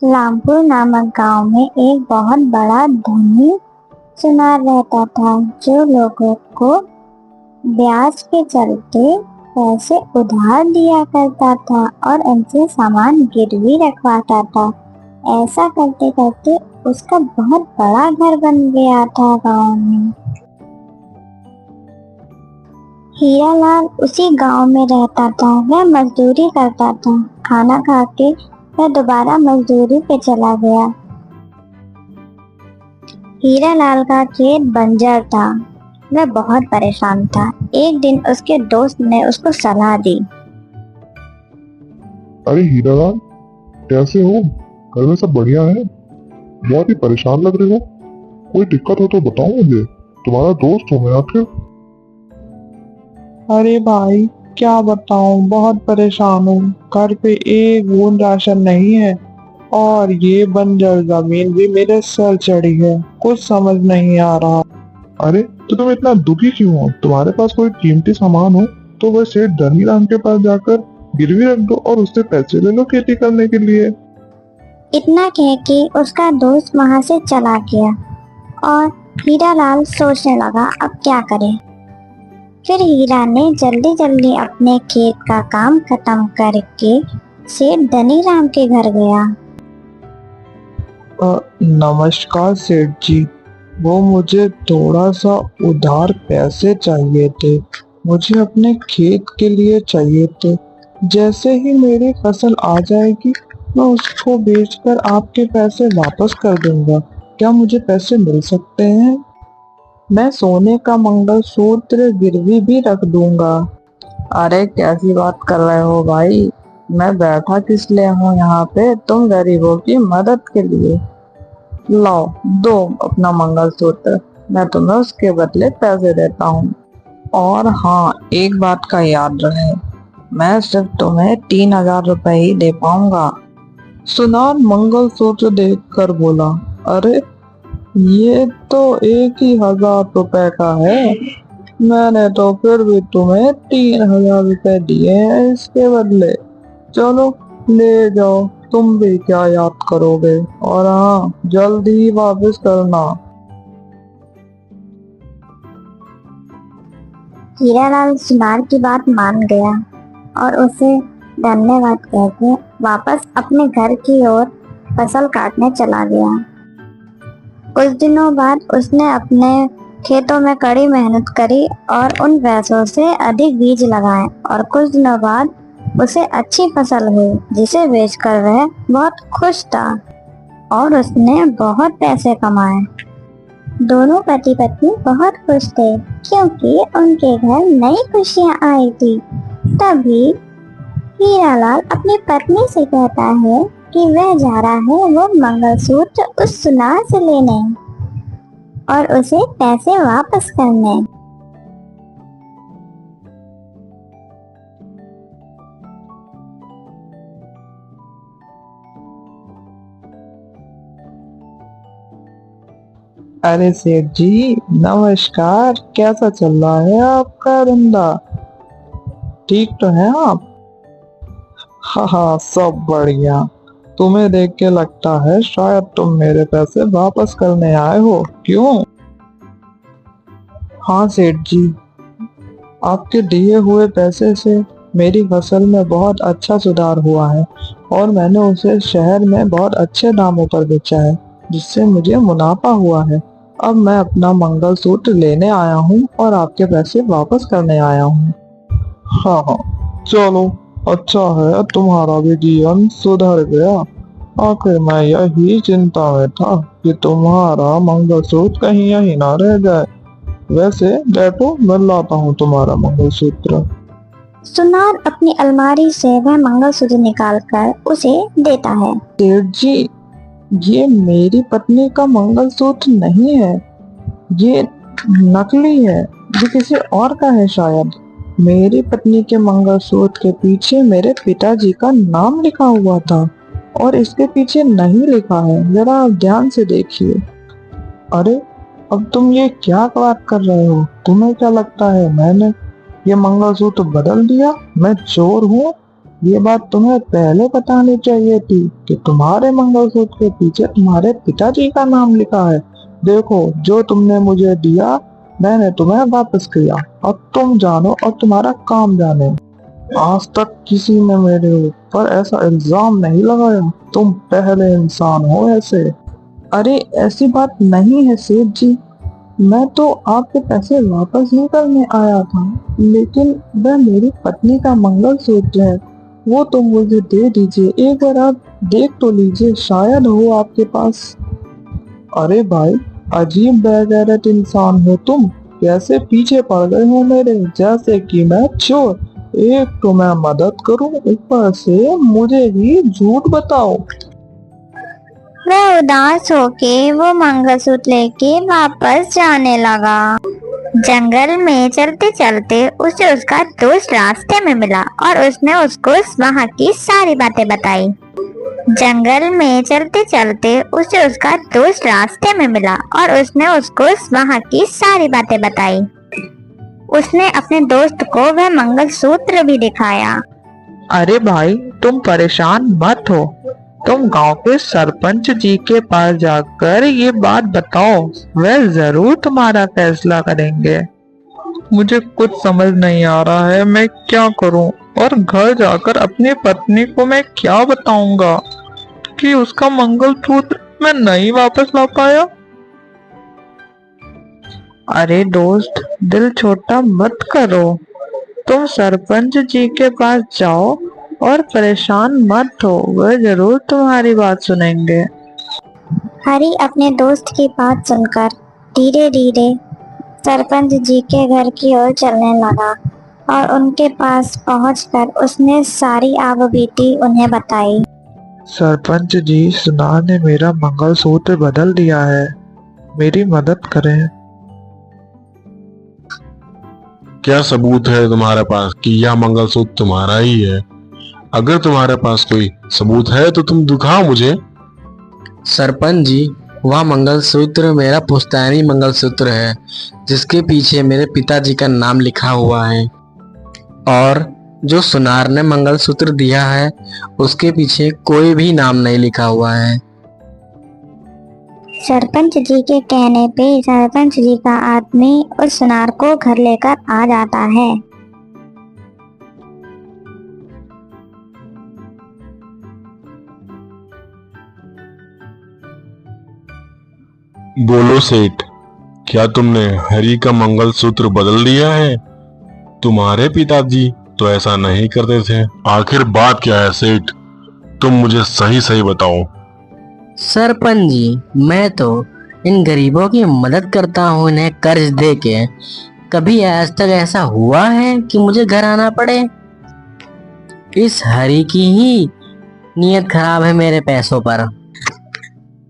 रामपुर नामक गांव में एक बहुत बड़ा धनी सुनार रहता था, जो लोगों को ब्याज के चलते पैसे उधार दिया करता था और उनसे सामान गिरवी रखवाता था। ऐसा करते करते उसका बहुत बड़ा घर बन गया था गांव में। हीरालाल उसी गांव में रहता था। वह मजदूरी करता था। खाना खा के वह दोबारा मजदूरी पे चला गया। हीरालाल का खेत बंजर था। वह बहुत परेशान था। एक दिन उसके दोस्त ने उसको सलाह दी। अरे हीरालाल, कैसे हो? घर में सब बढ़िया है? बहुत ही परेशान लग रहे हो। कोई दिक्कत हो तो बताओ मुझे, तुम्हारा दोस्त हूँ मैं आखिर। अरे भाई, क्या बताऊं, बहुत परेशान हूँ। घर पे एक बूंद राशन नहीं है और ये बंजर जमीन भी मेरे सर चढ़ी है। कुछ समझ नहीं आ रहा। अरे तो तुम इतना दुखी क्यों हो? तुम्हारे पास कोई कीमती सामान हो तो वह सेठ धनीराम के पास जाकर गिरवी रख दो और उससे पैसे ले लो खेती करने के लिए। इतना कह के उसका दोस्त वहां से चला गया और हीरालाल सोचने लगा अब क्या करे। फिर हीरा ने जल्दी जल्दी अपने खेत का काम खत्म करके सेठ धनीराम के घर गया। नमस्कार सेठ जी, वो मुझे थोड़ा सा उधार पैसे चाहिए थे। मुझे अपने खेत के लिए चाहिए थे। जैसे ही मेरी फसल आ जाएगी मैं उसको बेचकर आपके पैसे वापस कर दूंगा। क्या मुझे पैसे मिल सकते हैं? मैं सोने का मंगलसूत्र गिरवी भी रख दूंगा। अरे कैसी बात कर रहे हो भाई? मैं बैठा किस लिए हूँ यहाँ पे? तुम गरीबों की मदद के लिए। लाओ, दो अपना मंगलसूत्र, मैं तुम्हें उसके बदले पैसे देता हूँ। और हाँ, एक बात का याद रहे, मैं सिर्फ तुम्हें 3,000 रुपए ही दे पाऊंगा। सुनार मंगलसूत्र देखकर बोला, अरे ये तो 1,000 रुपए का है। मैंने तो फिर भी तुम्हें 3,000 रुपए दिए हैं इसके बदले। चलो ले जाओ, तुम भी क्या याद करोगे। और हाँ, जल्दी ही वापस करना। हीरालाल सुनार की बात मान गया और उसे धन्यवाद कहकर वापस अपने घर की ओर फसल काटने चला गया। कुछ दिनों बाद उसने अपने खेतों में कड़ी मेहनत करी और उन पैसों से अधिक बीज लगाए और कुछ दिनों बाद उसे अच्छी फसल हुई, जिसे बेचकर वह बहुत खुश था और उसने बहुत पैसे कमाए। दोनों पति पत्नी बहुत खुश थे क्योंकि उनके घर नई खुशियां आई थी। तभी हीरालाल अपनी पत्नी से कहता है कि वह जा रहा है वो मंगलसूत्र उस सुनार से लेने और उसे पैसे वापस करने। अरे सेठ जी, नमस्कार। कैसा चल रहा है आपका धंधा? ठीक तो है आप? हाँ, सब बढ़िया। तुम्हें देख के लगता है शायद तुम मेरे पैसे वापस करने आए हो, क्यों? हाँ सेठ जी, आपके दिए हुए पैसे से मेरी फसल में बहुत अच्छा सुधार हुआ है और मैंने उसे शहर में बहुत अच्छे दामों पर बेचा है, जिससे मुझे मुनाफा हुआ है। अब मैं अपना मंगलसूत्र लेने आया हूँ और आपके पैसे वापस करने आया हूँ। हाँ, चलो अच्छा है, तुम्हारा भी जीवन सुधर गया। आखिर मैं यही चिंता में था कि तुम्हारा मंगलसूत्र कहीं यहीं ना रह जाए। वैसे बैठो, मैं लाता हूँ तुम्हारा मंगलसूत्र। सुनार अपनी अलमारी से वह मंगलसूत्र निकालकर उसे देता है। सेठ जी, ये मेरी पत्नी का मंगलसूत्र नहीं है, ये नकली है। ये किसी और का है शायद। मेरी पत्नी के मंगलसूत्र के पीछे मेरे पिताजी का नाम लिखा हुआ था और इसके पीछे नहीं लिखा है। जरा आप ध्यान से देखिए। अरे अब तुम ये क्या बात कर रहे हो? तुम्हें क्या लगता है मैंने ये मंगलसूत्र बदल दिया? मैं चोर हूँ? ये बात तुम्हें पहले बतानी चाहिए थी कि तुम्हारे मंगलसूत्र के पीछे तुम्हारे पिताजी का नाम लिखा है। देखो, जो तुमने मुझे दिया मैंने तुम्हें वापस किया। अब तुम जानो और तुम्हारा काम जाने। आज तक किसी ने मेरे ऊपर ऐसा इल्जाम नहीं लगाया। तुम पहले इंसान हो ऐसे। अरे ऐसी बात नहीं है सेठ जी, मैं तो आपके पैसे वापस नहीं करने आया था, लेकिन वह मेरी पत्नी का मंगलसूत्र है, वो तुम मुझे दे दीजिए। एक बार आप देख तो लीजिए, शायद हो आपके पास। अरे भाई, अजीब बेगैरत इंसान हो तुम। कैसे पीछे पड़ गए हो मेरे, जैसे कि मैं चोर। एक तो मैं मदद करूं, ऊपर से मुझे ही झूठ बताओ। वह उदास होके वो मंगलसूत्र लेके वापस जाने लगा। जंगल में चलते चलते उसे उसका दोस्त रास्ते में मिला और उसने उसको वहाँ की सारी बातें बताई। जंगल में चलते चलते उसे उसका दोस्त रास्ते में मिला और उसने उसको वहाँ की सारी बातें बताई। उसने अपने दोस्त को वह मंगलसूत्र भी दिखाया। अरे भाई, तुम परेशान मत हो। तुम गांव के सरपंच जी के पास जाकर ये बात बताओ, वह जरूर तुम्हारा फैसला करेंगे। मुझे कुछ समझ नहीं आ रहा है, मैं क्या करूं? और घर जाकर अपनी पत्नी को मैं क्या बताऊंगा कि उसका मंगलसूत्र मैं नहीं वापस ला पाया? अरे दोस्त, दिल छोटा मत करो। तुम सरपंच जी के पास जाओ और परेशान मत हो, वह जरूर तुम्हारी बात सुनेंगे। हरी अपने दोस्त की बात सुनकर धीरे धीरे सरपंच जी के घर की ओर चलने लगा और उनके पास पहुंचकर उसने सारी आपबीती उन्हें बताई। सरपंच जी, सुनार ने मेरा मंगलसूत्र बदल दिया है, मेरी मदद करें। क्या सबूत है तुम्हारे पास कि यह मंगलसूत्र तुम्हारा ही है? अगर तुम्हारे पास कोई सबूत है तो तुम दिखाओ मुझे। सरपंच जी, वह मंगलसूत्र मेरा पुश्तैनी मंगलसूत्र है, जिसके पीछे मेरे पिताजी का नाम लिखा हुआ है। और जो सुनार ने मंगलसूत्र दिया है उसके पीछे कोई भी नाम नहीं लिखा हुआ है। सरपंच जी के कहने पे सरपंच जी का आदमी उस सुनार को घर लेकर आ जाता है। बोलो सेठ, क्या तुमने हरी का मंगलसूत्र बदल दिया है? तुम्हारे पिताजी तो ऐसा नहीं करते थे। आखिर बात क्या है सेठ? तुम मुझे सही सही बताओ। सरपंच जी, मैं तो इन गरीबों की मदद करता हूँ, इन्हें कर्ज दे के। कभी आज तक ऐसा हुआ है कि मुझे घर आना पड़े? इस हरी की ही नीयत खराब है मेरे पैसों पर,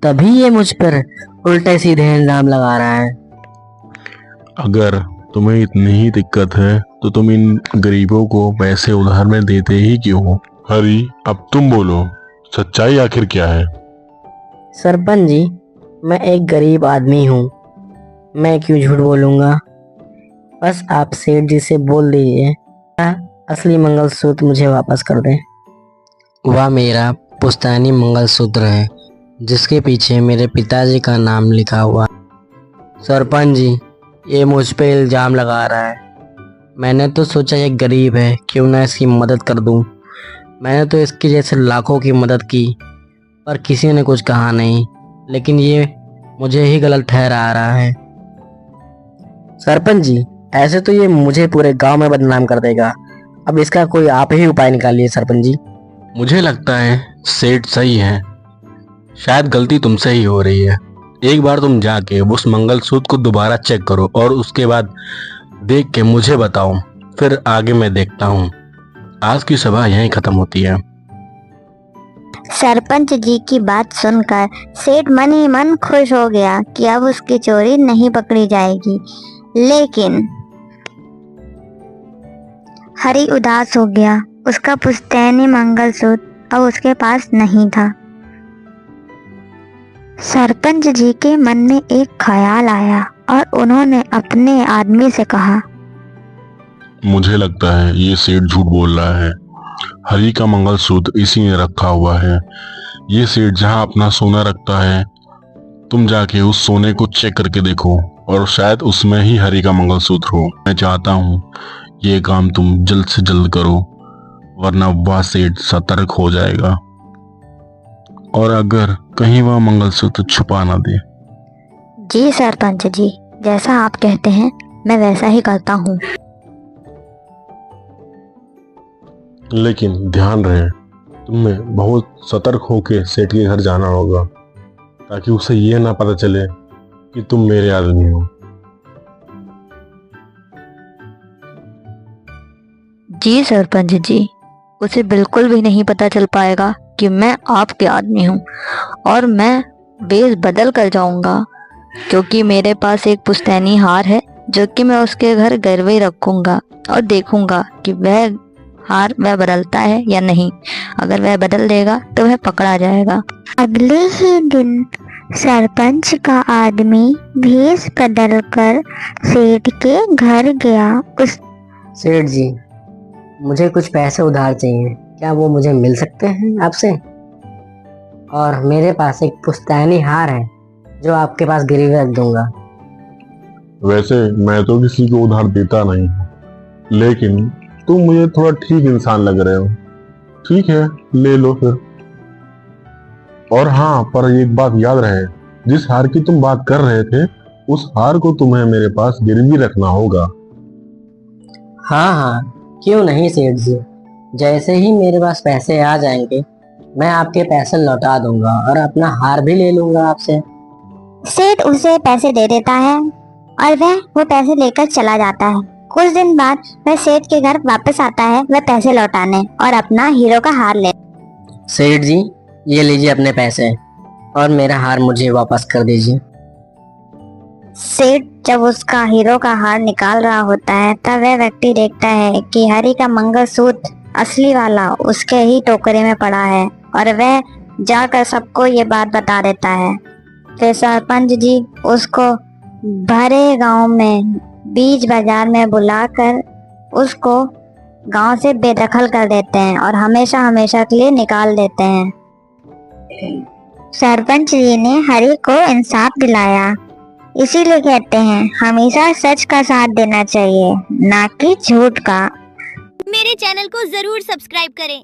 तभी ये मुझ पर उल्टे सीधे इल्जाम लगा रहा है। अगर तुम्हें इतनी ही दिक्कत है तो तुम इन गरीबों को पैसे उधार में देते ही क्यों हो? हरी, अब तुम बोलो, सच्चाई आखिर क्या है? सरपंच जी, मैं एक गरीब आदमी हूँ, मैं क्यों झूठ बोलूँगा। बस आप सेठ जी से बोल दीजिए असली मंगलसूत्र मुझे वापस कर दें। वह मेरा पुश्तैनी मंगलसूत्र है, जिसके पीछे मेरे पिताजी का नाम लिखा हुआ। सरपंच जी, ये मुझ पे इल्ज़ाम लगा रहा है। मैंने तो सोचा ये गरीब है, क्यों ना इसकी मदद कर दूं। मैंने तो इसके जैसे लाखों की मदद की, पर किसी ने कुछ कहा नहीं, लेकिन ये मुझे ही गलत ठहरा रहा है। सरपंच जी, ऐसे तो ये मुझे पूरे गांव में बदनाम कर देगा। अब इसका कोई आप ही उपाय निकालिए सरपंच जी। मुझे लगता है सेठ सही है, शायद गलती तुमसे ही हो रही है। एक बार तुम जाके उस मंगलसूत्र को दोबारा चेक करो और उसके बाद देख के मुझे बताओ, फिर आगे मैं देखता हूँ। आज की सभा यहीं खत्म होती है। सरपंच जी की बात सुनकर सेठ मन ही मन खुश हो गया कि अब उसकी चोरी नहीं पकड़ी जाएगी, लेकिन हरी उदास हो गया। उसका पुश्तैनी मंगलसूत्र अब उसके पास नहीं था। सरपंच जी के मन में एक ख्याल आया और उन्होंने अपने आदमी से कहा, मुझे लगता है ये सेठ झूठ बोल रहा है। हरी का मंगलसूत्र इसी में रखा हुआ है। ये सेठ जहाँ अपना सोना रखता है, तुम जाके उस सोने को चेक करके देखो और शायद उसमें ही हरी का मंगलसूत्र हो। मैं चाहता हूँ ये काम तुम जल्द से जल्द करो, वरना वह सेठ सतर्क हो जाएगा और अगर कहीं वह मंगलसूत्र छुपा ना दे। जी सरपंच जी, जैसा आप कहते हैं मैं वैसा ही करता हूँ। लेकिन ध्यान रहे, तुम्हें बहुत सतर्क होकर सेठ के घर जाना होगा ताकि उसे ये ना पता चले कि तुम मेरे आदमी हो। जी सरपंच जी, उसे बिल्कुल भी नहीं पता चल पाएगा कि मैं आपके आदमी हूँ और मैं वेश बदल कर जाऊंगा, क्योंकि मेरे पास एक पुश्तैनी हार है जो कि मैं उसके घर गिरवे रखूंगा और देखूंगा कि वह हार वह बदलता है या नहीं। अगर वह बदल देगा तो वह पकड़ा जाएगा। अगले ही दिन सरपंच का आदमी भेष बदलकर सेठ के घर गया। उस सेठ जी, मुझे कुछ पैसे उधार चाहिए, क्या वो मुझे मिल सकते हैं आपसे? और मेरे पास एक पुश्तैनी हार है जो आपके पास गिरवी रख दूंगा। वैसे मैं तो किसी को उधार देता नहीं, लेकिन तुम मुझे थोड़ा ठीक इंसान लग रहे हो। ठीक है, ले लो फिर। और हाँ, पर एक बात याद रहे, जिस हार की तुम बात कर रहे थे उस हार को तुम्हें मेरे पास गिरवी रखना होगा। हाँ हाँ, क्यों नहीं सेठ जी, जैसे ही मेरे पास पैसे आ जाएंगे मैं आपके पैसे लौटा दूंगा और अपना हार भी ले लूंगा आपसे। सेठ उसे पैसे दे देता है और वह वो पैसे लेकर चला जाता है। कुछ दिन बाद वह सेठ के घर वापस आता है, वह पैसे लौटाने और अपना हीरो का हार ले। सेठ जी, ये लीजिए अपने पैसे और मेरा हार मुझे वापस कर दीजिए। सेठ जब उसका हीरो का हार निकाल रहा होता है तब वह व्यक्ति देखता है कि हरी का मंगलसूत्र असली वाला उसके ही टोकरे में पड़ा है और वह जाकर सबको ये बात बता देता है। फिर सरपंच जी उसको भरे गांव में बीच बाजार में बुलाकर उसको गांव से बेदखल कर देते हैं और हमेशा हमेशा के लिए निकाल देते हैं। सरपंच जी ने हरी को इंसाफ दिलाया, इसीलिए कहते हैं हमेशा सच का साथ देना चाहिए, ना कि झूठ का। मेरे चैनल को जरूर सब्सक्राइब करें।